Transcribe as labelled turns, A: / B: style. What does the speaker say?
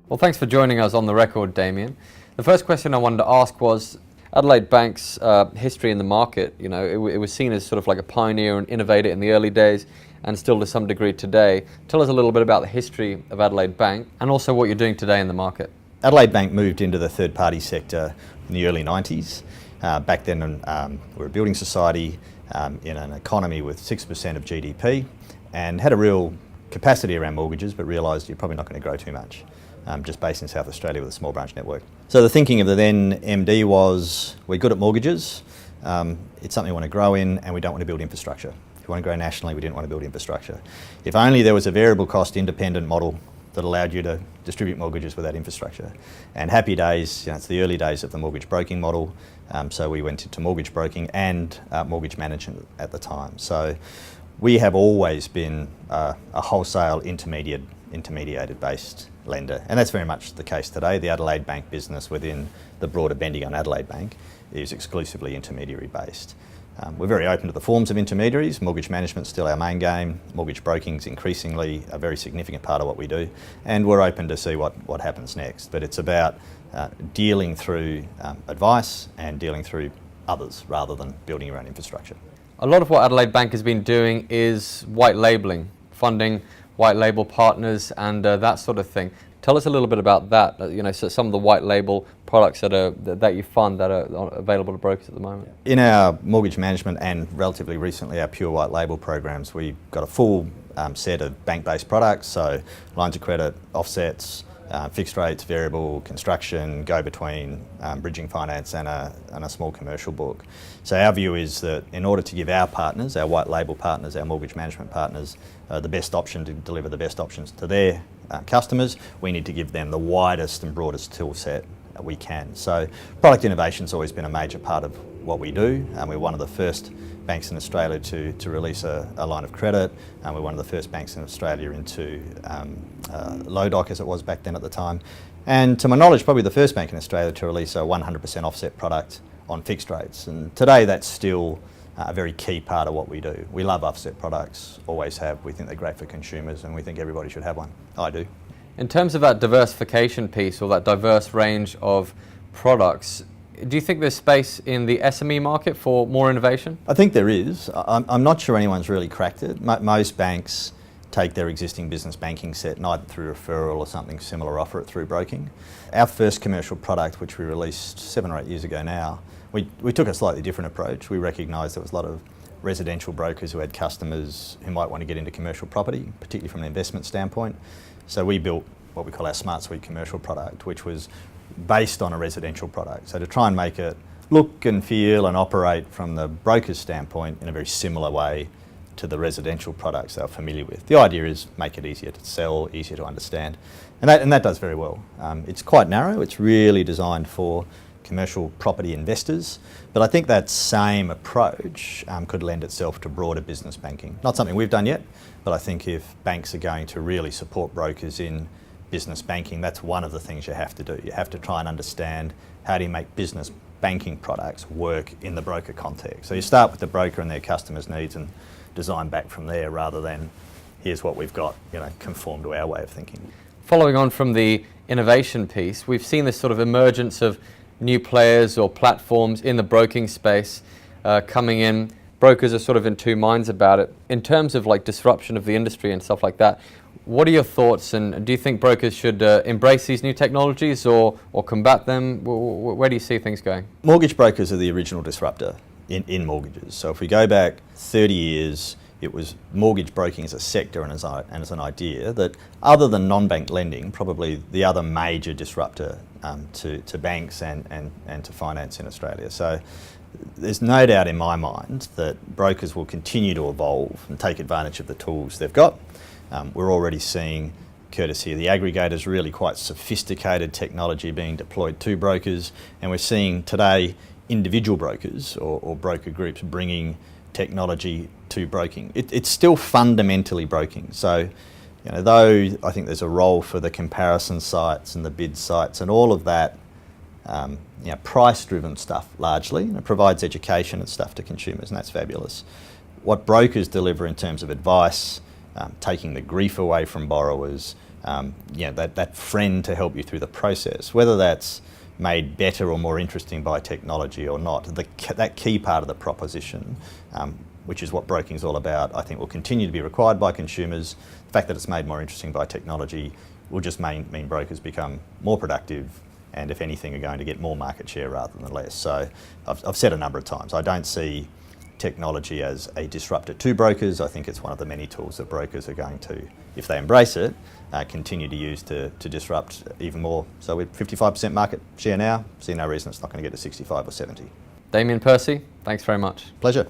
A: Well, thanks for joining us on the record, Damian. The first question I wanted to ask was Adelaide Bank's history in the market. You know, it was seen as sort of like a pioneer and innovator in the early days and still to some degree today. Tell us a little bit about the history of Adelaide Bank and also what you're doing today in the market.
B: Adelaide Bank moved into the third-party sector in the early 90s. Back then, we were a building society in an economy with 6% of GDP and had a real capacity around mortgages, but realised you're probably not going to grow too much, just based in South Australia with a small branch network. So the thinking of the then MD was, we're good at mortgages, it's something we want to grow in, and we don't want to build infrastructure. If we want to grow nationally, we didn't want to build infrastructure. If only there was a variable cost independent model that allowed you to distribute mortgages without infrastructure. And happy days, it's the early days of the mortgage broking model, so we went into mortgage broking and mortgage management at the time. So we have always been a wholesale intermediated based lender, and that's very much the case today. The Adelaide Bank business within the broader Bendigo and Adelaide Bank is exclusively intermediary based. We're very open to the forms of intermediaries. Mortgage management's still our main game. Mortgage broking's increasingly a very significant part of what we do, and we're open to see what happens next. But it's about dealing through advice and dealing through others rather than building your own infrastructure.
A: A lot of what Adelaide Bank has been doing is white labelling, funding white label partners and that sort of thing. Tell us a little bit about that. So some of the white label products that you fund that are available to brokers at the moment.
B: In our mortgage management and relatively recently our pure white label programs, we've got a full set of bank-based products, so lines of credit, offsets, fixed rates, variable, construction, go-between, bridging finance and a small commercial book. So our view is that in order to give our partners, our white label partners, our mortgage management partners, the best option to deliver the best options to their customers, we need to give them the widest and broadest tool set we can. So product innovation's always been a major part of what we do. We're one of the first banks in Australia to release a line of credit. We're one of the first banks in Australia into low doc, as it was back then at the time. And to my knowledge, probably the first bank in Australia to release a 100% offset product on fixed rates. And today that's still a very key part of what we do. We love offset products, always have. We think they're great for consumers and we think everybody should have one. I do.
A: In terms of that diversification piece or that diverse range of products, do you think there's space in the SME market for more innovation?
B: I think there is. I'm not sure anyone's really cracked it. Most banks take their existing business banking set and either through referral or something similar, offer it through broking. Our first commercial product, which we released 7 or 8 years ago now, we took a slightly different approach. We recognised there was a lot of residential brokers who had customers who might want to get into commercial property, particularly from an investment standpoint. So we built what we call our Smart Suite commercial product, which was based on a residential product. So to try and make it look and feel and operate from the broker's standpoint in a very similar way to the residential products they're familiar with. The idea is make it easier to sell, easier to understand, and that does very well. It's quite narrow. It's really designed for commercial property investors, but I think that same approach could lend itself to broader business banking. Not something we've done yet, but I think if banks are going to really support brokers in business banking, that's one of the things you have to do. You have to try and understand how do you make business banking products work in the broker context. So you start with the broker and their customers' needs and design back from there rather than here's what we've got, conform to our way of thinking.
A: Following on from the innovation piece, we've seen this sort of emergence of new players or platforms in the broking space coming in. Brokers are sort of in two minds about it. In terms of like disruption of the industry and stuff like that, what are your thoughts, and do you think brokers should embrace these new technologies or combat them? Where do you see things going?
B: Mortgage brokers are the original disruptor in mortgages. So if we go back 30 years, it was mortgage broking as a sector and as an idea that, other than non-bank lending, probably the other major disruptor to banks and to finance in Australia. So there's no doubt in my mind that brokers will continue to evolve and take advantage of the tools they've got. We're already seeing, courtesy of the aggregators, really quite sophisticated technology being deployed to brokers, and we're seeing today individual brokers or broker groups bringing technology to broking. It's still fundamentally broking. So, though I think there's a role for the comparison sites and the bid sites and all of that, price-driven stuff largely, and it provides education and stuff to consumers, and that's fabulous. What brokers deliver in terms of advice, taking the grief away from borrowers, that friend to help you through the process, whether that's made better or more interesting by technology or not. That key part of the proposition, which is what broking is all about, I think will continue to be required by consumers. The fact that it's made more interesting by technology will just mean brokers become more productive, and if anything are going to get more market share rather than less. So I've said a number of times, I don't see technology as a disruptor to brokers. I think it's one of the many tools that brokers are going to, if they embrace it, continue to use to disrupt even more. So with 55% market share now, see no reason it's not going to get to 65 or 70.
A: Damian Percy, thanks very much.
B: Pleasure.